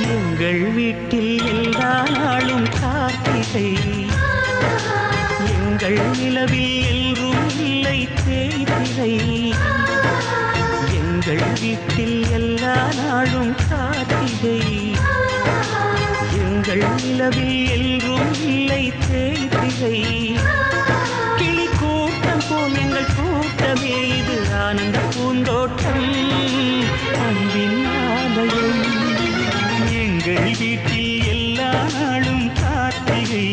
எங்கள் வீட்டில் எல்லா நாளும் கார்த்திகை எங்கள் நிலவில் எல்லோரும் இல்லை தேய்திரை எங்கள் வீட்டில் எல்லா நாளும் கார்த்திகை எங்கள் நிலவில் எல்லோரும் இல்லை தேய்திரை கிளி கூட்டம் போல் எங்கள் கூட்டமே இது ஆனந்த பூந்தோட்டம் அன்பின் ஆலயம் எங்கள் வீட்டில் எல்லா நாளும் கார்த்திகை